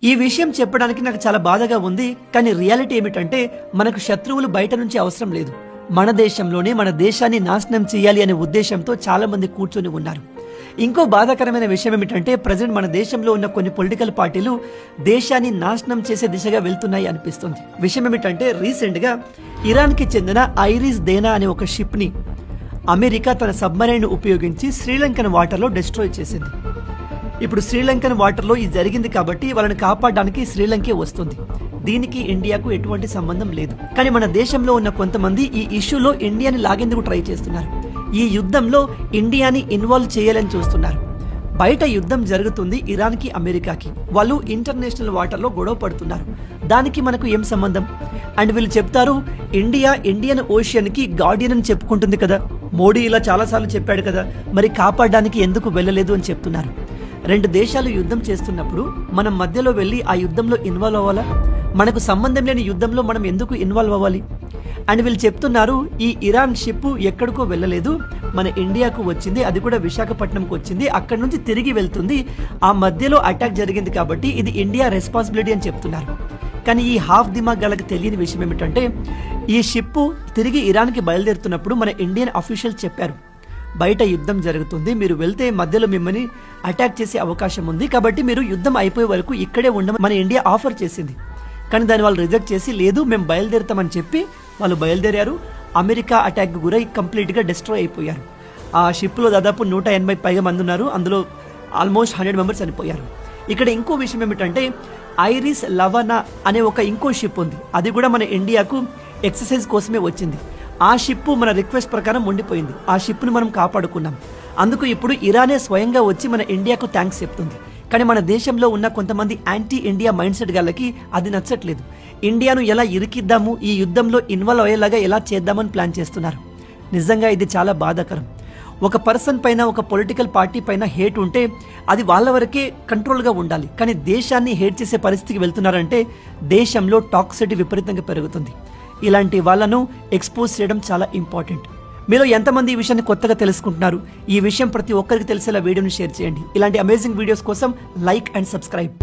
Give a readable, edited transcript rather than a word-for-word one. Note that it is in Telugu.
ఈ విషయం చెప్పడానికి నాకు చాలా బాధగా ఉంది. కానీ రియాలిటీ ఏమిటంటే మనకు శత్రువులు బయట నుంచి అవసరం లేదు. మన దేశంలోనే మన దేశాన్ని నాశనం చేయాలి అనే ఉద్దేశంతో చాలా మంది కూర్చొని ఉన్నారు. ఇంకో బాధాకరమైన విషయం ఏమిటంటే ప్రజెంట్ మన దేశంలో ఉన్న కొన్ని పొలిటికల్ పార్టీలు దేశాన్ని నాశనం చేసే దిశగా వెళ్తున్నాయి అనిపిస్తుంది. విషయం ఏమిటంటే రీసెంట్ గా ఇరాన్ కి చెందిన ఐరిస్ దేనా అనే ఒక షిప్ ని అమెరికా తన సబ్మరైన్ ఉపయోగించి శ్రీలంకన్ వాటర్లో డిస్ట్రాయ్ చేసింది. ఇప్పుడు శ్రీలంకన్ వాటర్లో ఇది జరిగింది కాబట్టి వాళ్ళని కాపాడడానికి శ్రీలంకే వస్తుంది. దీనికి ఇండియాకు ఎటువంటి సంబంధం లేదు. కానీ మన దేశంలో ఉన్న కొంతమంది ఈ ఇష్యూలో ఇండియాని లాగేందుకు ట్రై చేస్తున్నారు. ఈ యుద్ధంలో ఇండియాని ఇన్వాల్వ్ చేయాలని చూస్తున్నారు. బయట యుద్ధం జరుగుతుంది ఇరాన్కి అమెరికాకి. వాళ్ళు ఇంటర్నేషనల్ వాటర్లో గొడవ పడుతున్నారు. దానికి మనకు ఏం సంబంధం? అండ్ వీళ్ళు చెప్తారు ఇండియా ఇండియన్ ఓషియన్ కి గార్డియన్ అని చెప్పుకుంటుంది కదా, మోడీ ఇలా చాలాసార్లు చెప్పాడు కదా, మరి కాపాడడానికి ఎందుకు వెళ్ళలేదు అని చెప్తున్నారు. రెండు దేశాలు యుద్ధం చేస్తున్నప్పుడు మనం మధ్యలో వెళ్ళి ఆ యుద్ధంలో ఇన్వాల్వ్ అవ్వాలా? మనకు సంబంధం లేని యుద్ధంలో మనం ఎందుకు ఇన్వాల్వ్ అవ్వాలి? అండ్ వీళ్ళు చెప్తున్నారు ఈ ఇరాన్ షిప్ ఎక్కడికో వెళ్ళలేదు, మన ఇండియాకు వచ్చింది, అది కూడా విశాఖపట్నంకు వచ్చింది, అక్కడి నుంచి తిరిగి వెళ్తుంది, ఆ మధ్యలో అటాక్ జరిగింది కాబట్టి ఇది ఇండియా రెస్పాన్సిబిలిటీ అని చెప్తున్నారు. కానీ ఈ హాఫ్ దిమాగ్ గలకి తెలియని విషయం ఏమిటంటే ఈ షిప్ తిరిగి ఇరాన్కి బయలుదేరుతున్నప్పుడు మన ఇండియన్ అఫీషియల్స్ చెప్పారు బయట యుద్ధం జరుగుతుంది, మీరు వెళ్తే మధ్యలో మిమ్మల్ని అటాక్ చేసే అవకాశం ఉంది, కాబట్టి మీరు యుద్ధం అయిపోయే వరకు ఇక్కడే ఉండమని మన ఇండియా ఆఫర్ చేసింది. కానీ దాన్ని వాళ్ళు రిజెక్ట్ చేసి లేదు మేము బయలుదేరుతామని చెప్పి వాళ్ళు బయలుదేరారు. అమెరికా అటాక్ గురై కంప్లీట్గా డిస్ట్రాయ్ అయిపోయారు. ఆ షిప్లో దాదాపు 180 పైగా మంది ఉన్నారు. అందులో ఆల్మోస్ట్ 100 మెంబర్స్ చనిపోయారు. ఇక్కడ ఇంకో విషయం ఏమిటంటే ఐరిస్ లవనా అనే ఒక ఇంకో షిప్ ఉంది. అది కూడా మన ఇండియాకు ఎక్సర్సైజ్ కోసమే వచ్చింది. ఆ షిప్ మన రిక్వెస్ట్ ప్రకారం ఉండిపోయింది. ఆ షిప్ను మనం కాపాడుకున్నాం. అందుకు ఇప్పుడు ఇరానే స్వయంగా వచ్చి మన ఇండియాకు థ్యాంక్స్ చెప్తుంది. కానీ మన దేశంలో ఉన్న కొంతమంది యాంటీ ఇండియా మైండ్ సెట్ గాళ్ళకి అది నచ్చట్లేదు. ఇండియాను ఎలా ఇరికిద్దాము, ఈ యుద్ధంలో ఇన్వాల్వ్ అయ్యేలాగా ఎలా చేద్దామని ప్లాన్ చేస్తున్నారు. నిజంగా ఇది చాలా బాధాకరం. ఒక పర్సన్ పైన, ఒక పొలిటికల్ పార్టీ పైన హేట్ ఉంటే అది వాళ్ళ వరకే కంట్రోల్గా ఉండాలి. కానీ దేశాన్ని హేట్ చేసే పరిస్థితికి వెళ్తున్నారంటే దేశంలో టాక్సిటీ విపరీతంగా పెరుగుతుంది. ఇలాంటి వాళ్ళను ఎక్స్పోజ్ చేయడం చాలా ఇంపార్టెంట్. మీలో ఎంతమంది ఈ విషయాన్ని కొత్తగా తెలుసుకుంటున్నారు? ఈ విషయం ప్రతి ఒక్కరికి తెలిసేలా వీడియోని షేర్ చేయండి. ఇలాంటి అమేజింగ్ వీడియోస్ కోసం లైక్ అండ్ సబ్స్క్రైబ్.